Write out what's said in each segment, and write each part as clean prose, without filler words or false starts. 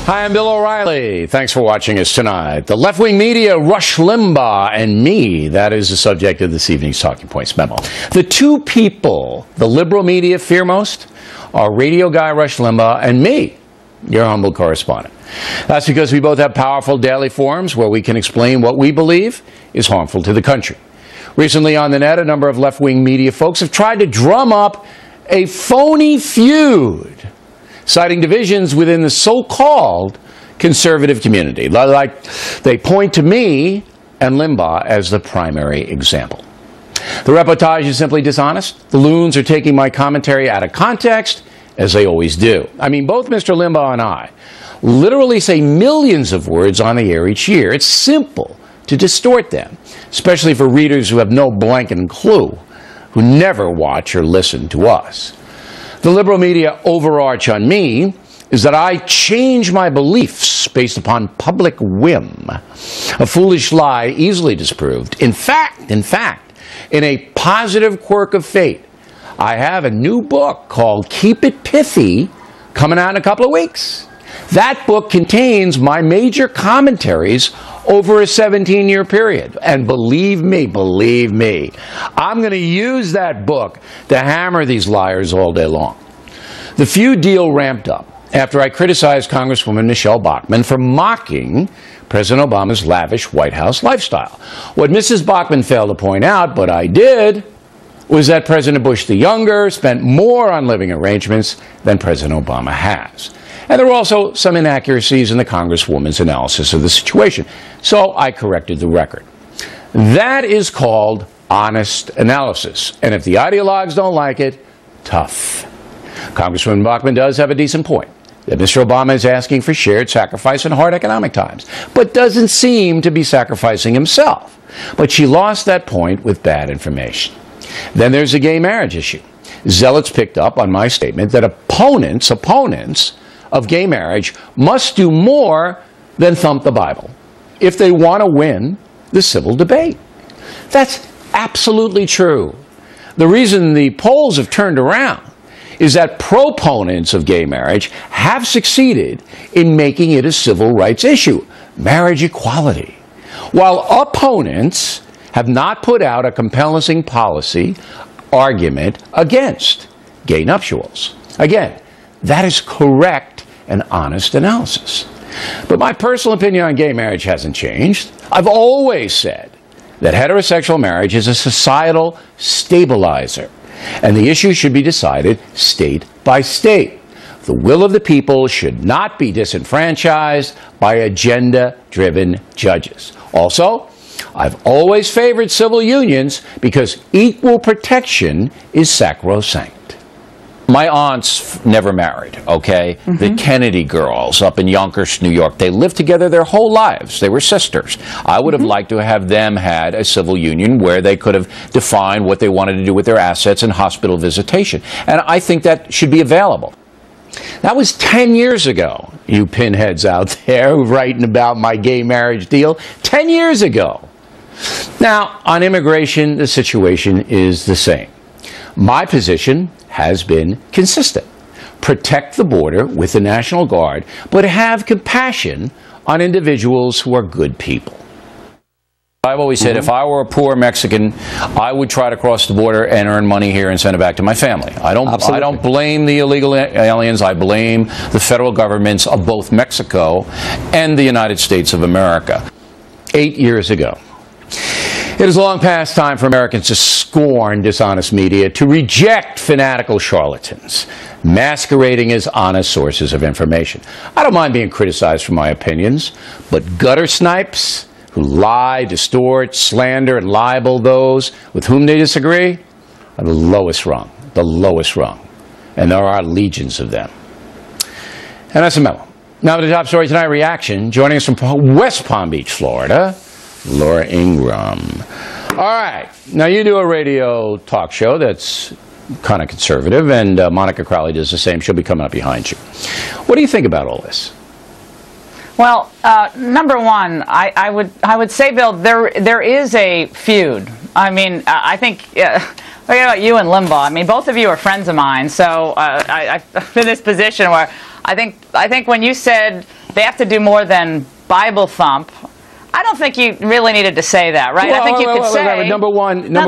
Hi, I'm Bill O'Reilly. Thanks for watching us tonight. The left-wing media, Rush Limbaugh and me, that is the subject of this evening's Talking Points memo. The two people the liberal media fear most are radio guy Rush Limbaugh and me, your humble correspondent. That's because we both have powerful daily forums where we can explain what we believe is harmful to the country. Recently on the net, a number of left-wing media folks have tried to drum up a phony feud, citing divisions within the so-called conservative community. Like, they point to me and Limbaugh as the primary example. The reportage is simply dishonest. The loons are taking my commentary out of context, as they always do. I mean, both Mr. Limbaugh and I literally say millions of words on the air each year. It's simple to distort them, especially for readers who have no blanket clue, who never watch or listen to us. The liberal media overarch on me is that I change my beliefs based upon public whim, a foolish lie easily disproved. In fact, in a positive quirk of fate, I have a new book called Keep It Pithy coming out in a couple of weeks. That book contains my major commentaries over a 17-year period. And believe me, I'm going to use that book to hammer these liars all day long. The feud deal ramped up after I criticized Congresswoman Michelle Bachmann for mocking President Obama's lavish White House lifestyle. What Mrs. Bachmann failed to point out, but I did, was that President Bush the Younger spent more on living arrangements than President Obama has. And there were also some inaccuracies in the Congresswoman's analysis of the situation. So I corrected the record. That is called honest analysis. And if the ideologues don't like it, tough. Congresswoman Bachmann does have a decent point, that Mr. Obama is asking for shared sacrifice in hard economic times, but doesn't seem to be sacrificing himself. But she lost that point with bad information. Then there's the gay marriage issue. Zealots picked up on my statement that opponents of gay marriage must do more than thump the Bible if they want to win the civil debate. That's absolutely true. The reason the polls have turned around is that proponents of gay marriage have succeeded in making it a civil rights issue, marriage equality, while opponents have not put out a compelling policy argument against gay nuptials. Again, that is correct and honest analysis. But my personal opinion on gay marriage hasn't changed. I've always said that heterosexual marriage is a societal stabilizer, and the issue should be decided state by state. The will of the people should not be disenfranchised by agenda-driven judges. Also, I've always favored civil unions because equal protection is sacrosanct. My aunts never married, okay? The Kennedy girls up in Yonkers, New York, they lived together their whole lives. They were sisters. I would have liked to have them had a civil union where they could have defined what they wanted to do with their assets and hospital visitation. And I think that should be available. That was 10 years ago, you pinheads out there who are writing about my gay marriage deal. 10 years ago. Now, on immigration, the situation is the same. My position has been consistent. Protect the border with the National Guard, but have compassion on individuals who are good people. I've always said if I were a poor Mexican, I would try to cross the border and earn money here and send it back to my family. I don't blame the illegal aliens. I blame the federal governments of both Mexico and the United States of America. 8 years ago, it is long past time for Americans to scorn dishonest media, to reject fanatical charlatans, masquerading as honest sources of information. I don't mind being criticized for my opinions, but gutter snipes who lie, distort, slander, and libel those with whom they disagree are the lowest rung, and there are legions of them. And that's a memo. Now to the top story tonight, reaction. Joining us from West Palm Beach, Florida, Laura Ingraham. All right. Now, you do a radio talk show that's kind of conservative, and Monica Crowley does the same. She'll be coming up behind you. What do you think about all this? Well, number one, I would say, Bill, there is a feud. I mean, I think, forget about you and Limbaugh. I mean, both of you are friends of mine, so I'm in this position where I think when you said they have to do more than Bible thump. I don't think you really needed to say that, right? Well, I think you could say... Number one, wait. No.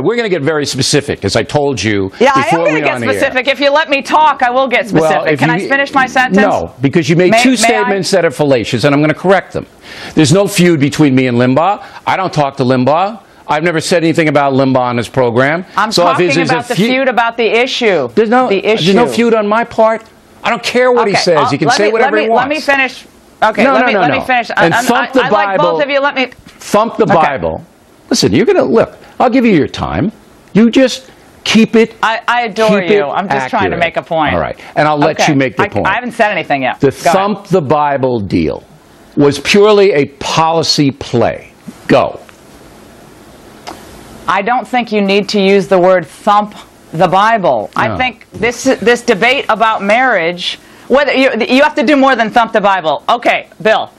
We're going to get very specific, as I told you Yeah, I am before going we to on get the specific. air. If you let me talk, I will get specific. Well, Can I finish my sentence? No, because you made two statements that are fallacious, and I'm going to correct them. There's no feud between me and Limbaugh. I don't talk to Limbaugh. I've never said anything about Limbaugh on this program. I'm talking about the feud about the issue. There's no feud on my part. I don't care what he says. He can say whatever he wants. Let me finish. Okay, let me finish. And thump the Bible. Like both of you. Let me thump the Bible. Listen, you're going to look. I'll give you your time. You just keep it. I adore you. I'm just trying to make a point. All right, and I'll let you make the point. I haven't said anything yet. The thump the Bible deal was purely a policy play. Go. I don't think you need to use the word thump the Bible. No. I think this debate about marriage, whether you have to do more than thump the Bible. Okay, Bill,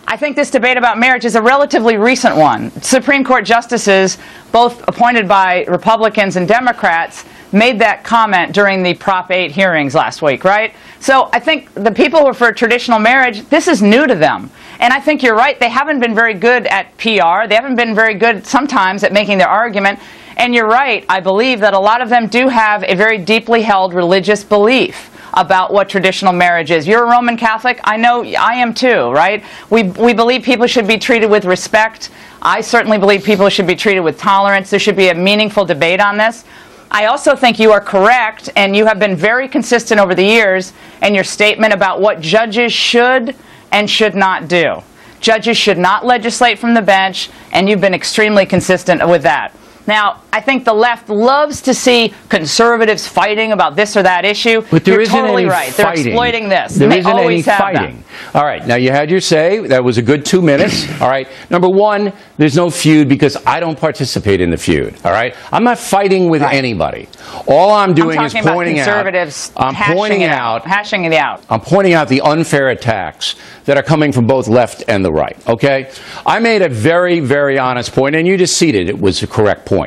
I think this debate about marriage is a relatively recent one. Supreme Court justices, both appointed by Republicans and Democrats, made that comment during the Prop 8 hearings last week, right? So I think the people who are for traditional marriage, this is new to them. And I think you're right, they haven't been very good at PR. They haven't been very good sometimes at making their argument. And you're right, I believe that a lot of them do have a very deeply held religious belief about what traditional marriage is. You're a Roman Catholic. I know I am too, right? We believe people should be treated with respect. I certainly believe people should be treated with tolerance. There should be a meaningful debate on this. I also think you are correct, and you have been very consistent over the years in your statement about what judges should and should not do. Judges should not legislate from the bench, and you've been extremely consistent with that. Now, I think the left loves to see conservatives fighting about this or that issue. But there isn't totally any right. Fighting. They're exploiting this. There they isn't always any have fighting. Them. All right. Now, you had your say. That was a good 2 minutes. All right. Number one, there's no feud because I don't participate in the feud. All right. I'm not fighting with anybody. All I'm doing is pointing out. I'm pointing out. Hashing it out. I'm pointing out the unfair attacks that are coming from both left and the right. Okay. I made a very, very honest point, and you just ceded it was a correct point.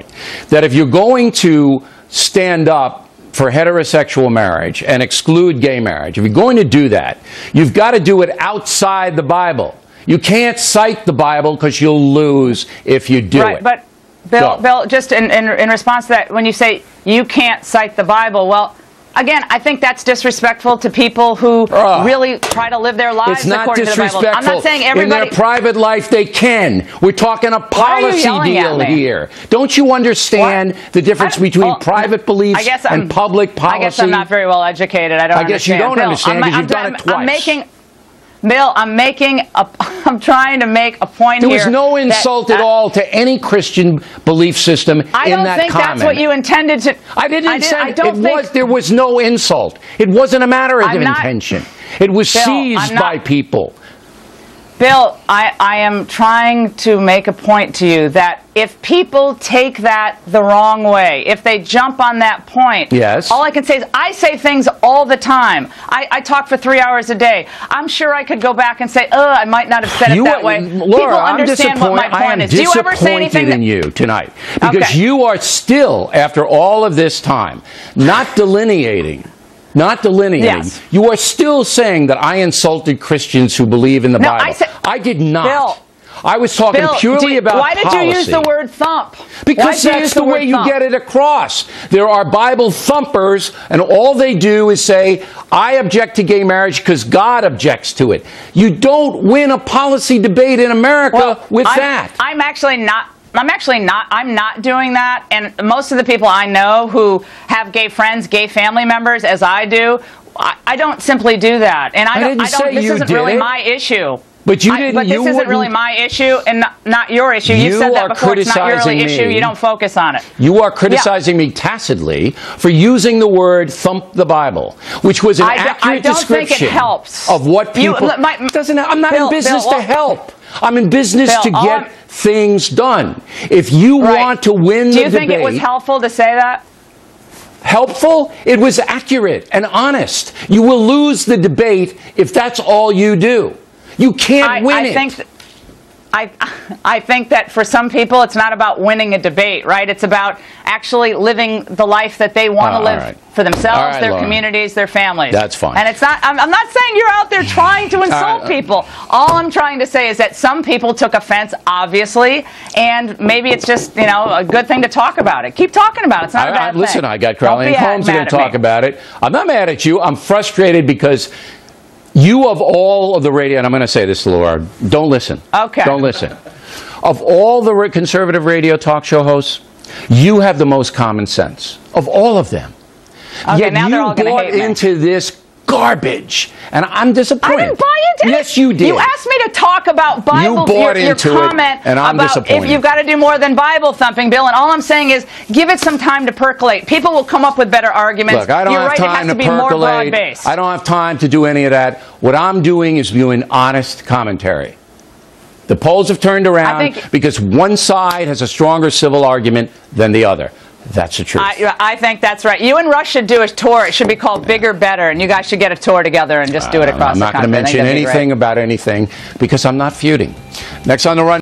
That if you're going to stand up for heterosexual marriage and exclude gay marriage, if you're going to do that, you've got to do it outside the Bible. You can't cite the Bible because you'll lose if you do it. But Bill, just in response to that, when you say you can't cite the Bible, well, again, I think that's disrespectful to people who really try to live their lives according to the Bible. I'm not saying everybody... In their private life, they can. We're talking a policy deal here. Don't you understand the difference between private beliefs and public policy? I guess I'm not very well educated. I guess you don't understand because you've done it twice. I'm trying to make a point here. There was no insult at all to any Christian belief system in that comment. I don't think that's what you intended to... I didn't say there was no insult. It wasn't a matter of intention. It was seized by people. Bill, I am trying to make a point to you that if people take that the wrong way, if they jump on that point, all I can say is I say things all the time. I talk for 3 hours a day. I'm sure I could go back and say, I might not have said it that way. Laura, people understand what my point is. Do you ever say anything in you tonight because you are still, after all of this time, not delineating. Yes. You are still saying that I insulted Christians who believe in the Bible. I did not. Bill, I was talking purely about policy. Why did you use the word thump? Because that's the way you get it across. There are Bible thumpers, and all they do is say, I object to gay marriage because God objects to it. You don't win a policy debate in America with that. I'm not doing that, and most of the people I know who have gay friends, gay family members, as I do, I don't simply do that. And this isn't really my issue. But you didn't. But this isn't really my issue and not your issue. You said that before. It's not your issue. You don't focus on it. You are criticizing me tacitly for using the word "thump the Bible," which was an accurate description of what people. I'm not in business to help. I'm in business to get things done. If you want to win the debate, do you think it was helpful to say that? Helpful? It was accurate and honest. You will lose the debate if that's all you do. You can't win it. I think that for some people, it's not about winning a debate, right? It's about actually living the life that they want to live for themselves, their communities, their families. That's fine. And it's not. I'm not saying you're out there trying to insult people. All I'm trying to say is that some people took offense, obviously, and maybe it's just a good thing to talk about it. Keep talking about it. It's not a bad thing. Listen, I got Crowley and Holmes going to talk about it. I'm not mad at you. I'm frustrated because you, of all of the radio, and I'm going to say this to Laura, don't listen. Okay. Don't listen. Of all the conservative radio talk show hosts, you have the most common sense of all of them. Okay, Yet now they're all you bought into this garbage, and I'm disappointed. I didn't buy into it. Yes, you did. You asked me to talk about Bible. You bought your into comment it, and I'm about disappointed. If you've got to do more than Bible thumping, Bill, and all I'm saying is give it some time to percolate. People will come up with better arguments. Look, I don't have time to percolate. I don't have time to do any of that. What I'm doing is doing honest commentary. The polls have turned around because one side has a stronger civil argument than the other. That's the truth. I think that's right. You and Rush should do a tour. It should be called Bigger, Better, and you guys should get a tour together and just do it across the country. I'm not going to mention anything about anything because I'm not feuding. Next on the run.